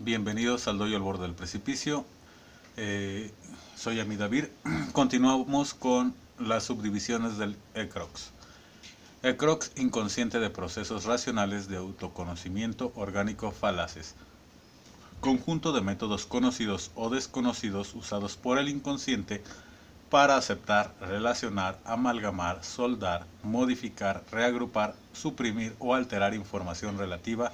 Bienvenidos al Doyo al Borde del Precipicio. Soy Amidavir. Continuamos con las subdivisiones del ECROX. ECROX, inconsciente de procesos racionales de autoconocimiento orgánico falaces. Conjunto de métodos conocidos o desconocidos usados por el inconsciente para aceptar, relacionar, amalgamar, soldar, modificar, reagrupar, suprimir o alterar información relativa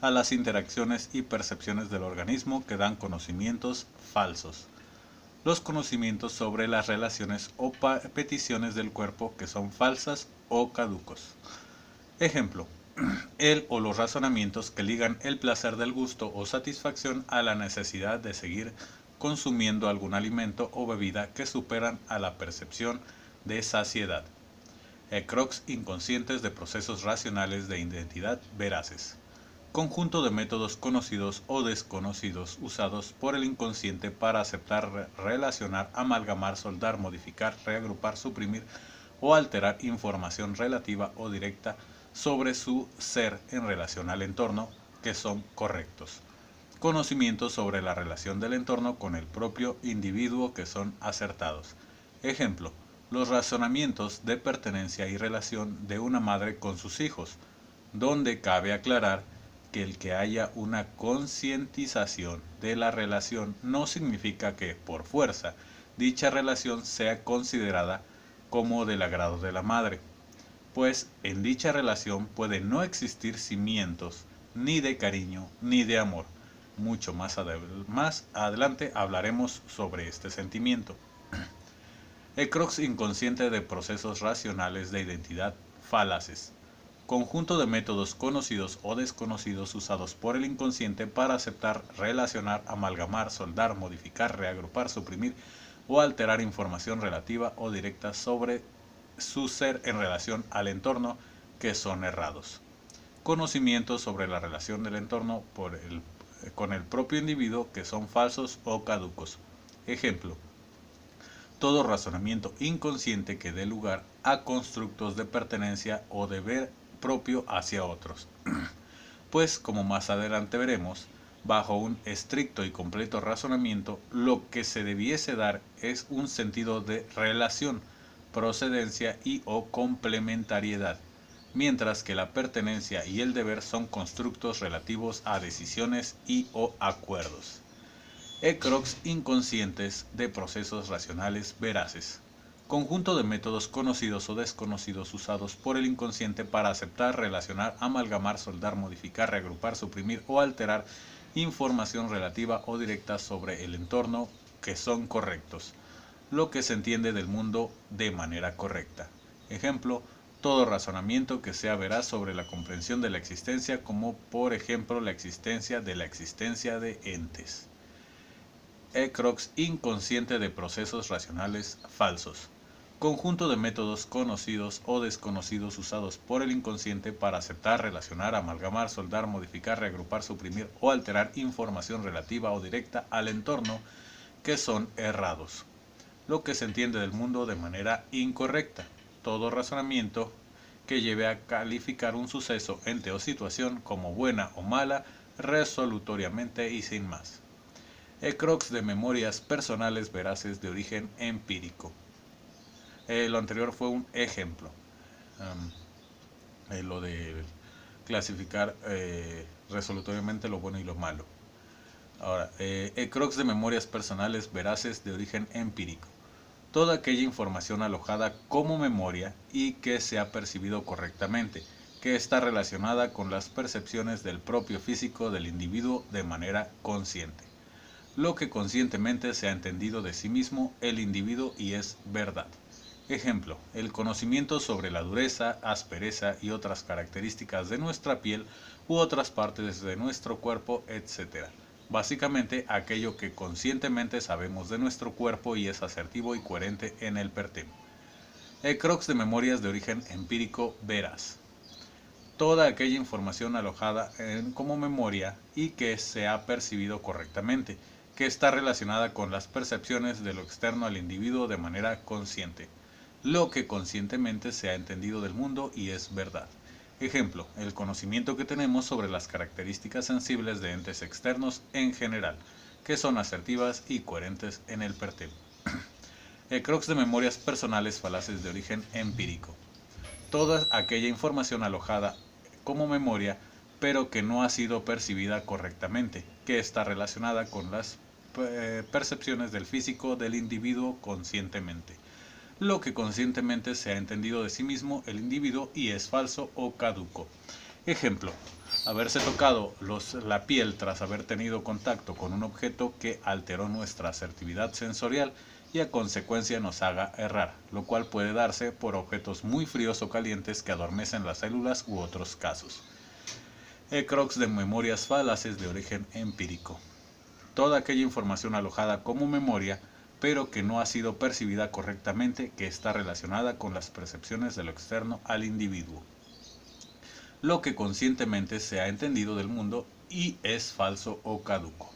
a las interacciones y percepciones del organismo que dan conocimientos falsos. Los conocimientos sobre las relaciones o peticiones del cuerpo que son falsas o caducos. Ejemplo: el o los razonamientos que ligan el placer del gusto o satisfacción a la necesidad de seguir consumiendo algún alimento o bebida que superan a la percepción de saciedad. ECROX, inconscientes de procesos racionales de identidad veraces. Conjunto de métodos conocidos o desconocidos usados por el inconsciente para aceptar, relacionar, amalgamar, soldar, modificar, reagrupar, suprimir o alterar información relativa o directa sobre su ser en relación al entorno que son correctos. Conocimientos sobre la relación del entorno con el propio individuo que son acertados. Ejemplo: los razonamientos de pertenencia y relación de una madre con sus hijos, donde cabe aclarar que el que haya una concientización de la relación no significa que, por fuerza, dicha relación sea considerada como del agrado de la madre, pues en dicha relación puede no existir cimientos ni de cariño ni de amor. Mucho más adelante hablaremos sobre este sentimiento. ECROX, inconsciente de procesos racionales de identidad falaces. Conjunto de métodos conocidos o desconocidos usados por el inconsciente para aceptar, relacionar, amalgamar, soldar, modificar, reagrupar, suprimir o alterar información relativa o directa sobre su ser en relación al entorno que son errados. Conocimientos sobre la relación del entorno con el propio individuo que son falsos o caducos. Ejemplo: todo razonamiento inconsciente que dé lugar a constructos de pertenencia o deber propio hacia otros. Pues, como más adelante veremos, bajo un estricto y completo razonamiento, lo que se debiese dar es un sentido de relación, procedencia y o complementariedad, mientras que la pertenencia y el deber son constructos relativos a decisiones y o acuerdos. ECROX, inconscientes de procesos racionales veraces. Conjunto de métodos conocidos o desconocidos usados por el inconsciente para aceptar, relacionar, amalgamar, soldar, modificar, reagrupar, suprimir o alterar información relativa o directa sobre el entorno que son correctos. Lo que se entiende del mundo de manera correcta. Ejemplo: todo razonamiento que sea veraz sobre la comprensión de la existencia, como por ejemplo la existencia de entes. ECROX, inconsciente de procesos racionales falsos. Conjunto de métodos conocidos o desconocidos usados por el inconsciente para aceptar, relacionar, amalgamar, soldar, modificar, reagrupar, suprimir o alterar información relativa o directa al entorno que son errados. Lo que se entiende del mundo de manera incorrecta. Todo razonamiento que lleve a calificar un suceso, ente o situación como buena o mala resolutoriamente y sin más. ECROX, de memorias personales veraces de origen empírico. Lo anterior fue un ejemplo. Lo de clasificar resolutoriamente lo bueno y lo malo. Ahora, ECROX, de memorias personales veraces de origen empírico. Toda aquella información alojada como memoria y que se ha percibido correctamente, que está relacionada con las percepciones del propio físico del individuo de manera consciente. Lo que conscientemente se ha entendido de sí mismo el individuo y es verdad. Ejemplo: el conocimiento sobre la dureza, aspereza y otras características de nuestra piel u otras partes de nuestro cuerpo, etc. Básicamente aquello que conscientemente sabemos de nuestro cuerpo y es asertivo y coherente en el pertem. ECROX, de memorias de origen empírico veraz. Toda aquella información alojada como memoria y que se ha percibido correctamente, que está relacionada con las percepciones de lo externo al individuo de manera consciente. Lo que conscientemente se ha entendido del mundo y es verdad. Ejemplo, el conocimiento que tenemos sobre las características sensibles de entes externos en general, que son asertivas y coherentes en el PERTEM. Crocs de memorias personales falaces de origen empírico. Toda aquella información alojada como memoria, pero que no ha sido percibida correctamente, que está relacionada con las percepciones del físico del individuo conscientemente. Lo que conscientemente se ha entendido de sí mismo el individuo y es falso o caduco. Ejemplo, haberse tocado la piel tras haber tenido contacto con un objeto que alteró nuestra asertividad sensorial y a consecuencia nos haga errar, lo cual puede darse por objetos muy fríos o calientes que adormecen las células u otros casos. Crocs de memorias falaces de origen empírico. Toda aquella información alojada como memoria, pero que no ha sido percibida correctamente, que está relacionada con las percepciones de lo externo al individuo. Lo que conscientemente se ha entendido del mundo y es falso o caduco.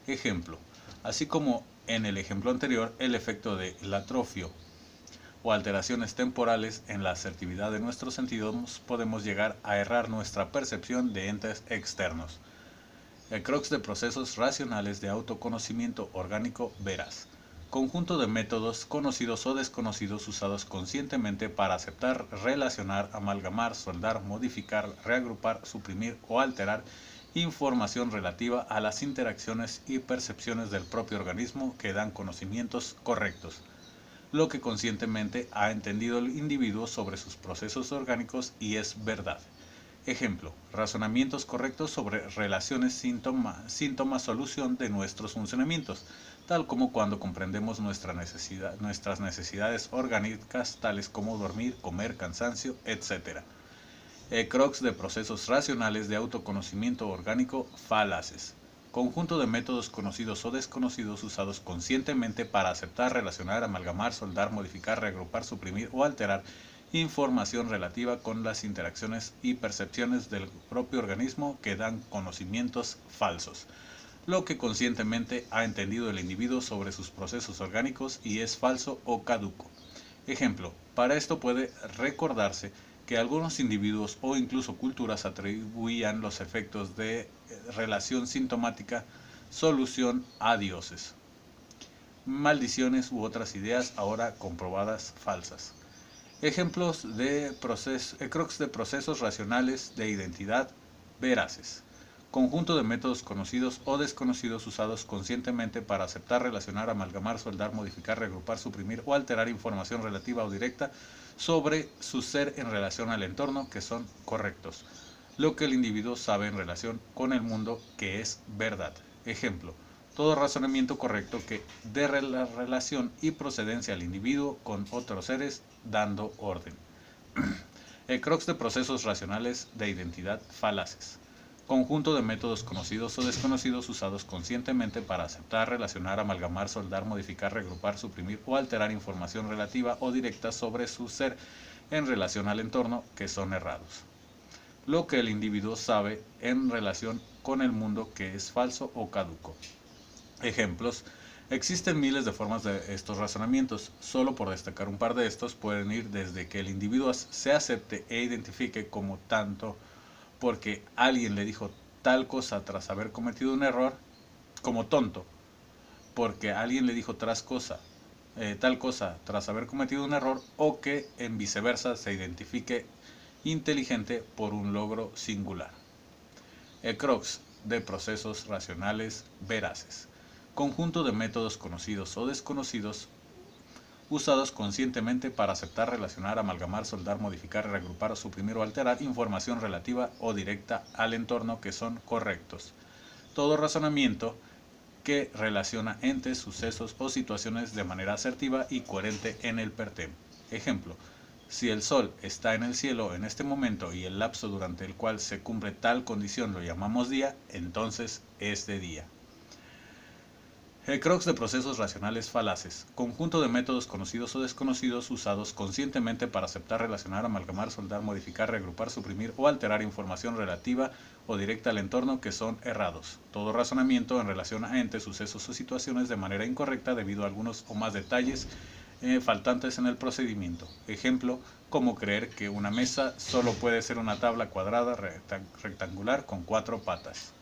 Ejemplo, así como en el ejemplo anterior, el efecto de atrofio o alteraciones temporales en la asertividad de nuestros sentidos, podemos llegar a errar nuestra percepción de entes externos. El Crocs de procesos racionales de autoconocimiento orgánico veraz. Conjunto de métodos conocidos o desconocidos usados conscientemente para aceptar, relacionar, amalgamar, soldar, modificar, reagrupar, suprimir o alterar información relativa a las interacciones y percepciones del propio organismo que dan conocimientos correctos, lo que conscientemente ha entendido el individuo sobre sus procesos orgánicos y es verdad. Ejemplo, razonamientos correctos sobre relaciones síntoma-solución de nuestros funcionamientos, tal como cuando comprendemos nuestras necesidades orgánicas, tales como dormir, comer, cansancio, etc. Crocs de procesos racionales de autoconocimiento orgánico falaces. Conjunto de métodos conocidos o desconocidos usados conscientemente para aceptar, relacionar, amalgamar, soldar, modificar, reagrupar, suprimir o alterar información relativa con las interacciones y percepciones del propio organismo que dan conocimientos falsos, lo que conscientemente ha entendido el individuo sobre sus procesos orgánicos y es falso o caduco. Ejemplo, para esto puede recordarse que algunos individuos o incluso culturas atribuían los efectos de relación sintomática solución a dioses, maldiciones u otras ideas ahora comprobadas falsas. Ejemplos de Crocs de procesos racionales de identidad veraces. Conjunto de métodos conocidos o desconocidos usados conscientemente para aceptar, relacionar, amalgamar, soldar, modificar, reagrupar, suprimir o alterar información relativa o directa sobre su ser en relación al entorno que son correctos. Lo que el individuo sabe en relación con el mundo que es verdad. Ejemplo, todo razonamiento correcto que dé la relación y procedencia al individuo con otros seres dando orden. Crocs de procesos racionales de identidad falaces. Conjunto de métodos conocidos o desconocidos usados conscientemente para aceptar, relacionar, amalgamar, soldar, modificar, reagrupar, suprimir o alterar información relativa o directa sobre su ser en relación al entorno que son errados. Lo que el individuo sabe en relación con el mundo que es falso o caduco. Ejemplos. Existen miles de formas de estos razonamientos. Solo por destacar un par de estos pueden ir desde que el individuo se acepte e identifique como tanto porque alguien le dijo tal cosa tras haber cometido un error, como tonto, porque alguien le dijo tal cosa tras haber cometido un error, o que en viceversa se identifique inteligente por un logro singular. Crocs de procesos racionales veraces. Conjunto de métodos conocidos o desconocidos usados conscientemente para aceptar, relacionar, amalgamar, soldar, modificar, reagrupar, suprimir o alterar información relativa o directa al entorno que son correctos. Todo razonamiento que relaciona entes, sucesos o situaciones de manera asertiva y coherente en el PERTEM. Ejemplo, si el sol está en el cielo en este momento y el lapso durante el cual se cumple tal condición lo llamamos día, entonces es de día. Crocs de procesos racionales falaces. Conjunto de métodos conocidos o desconocidos usados conscientemente para aceptar, relacionar, amalgamar, soldar, modificar, reagrupar, suprimir o alterar información relativa o directa al entorno que son errados. Todo razonamiento en relación a entes, sucesos o situaciones de manera incorrecta debido a algunos o más detalles faltantes en el procedimiento. Ejemplo, como creer que una mesa solo puede ser una tabla cuadrada rectangular con 4 patas.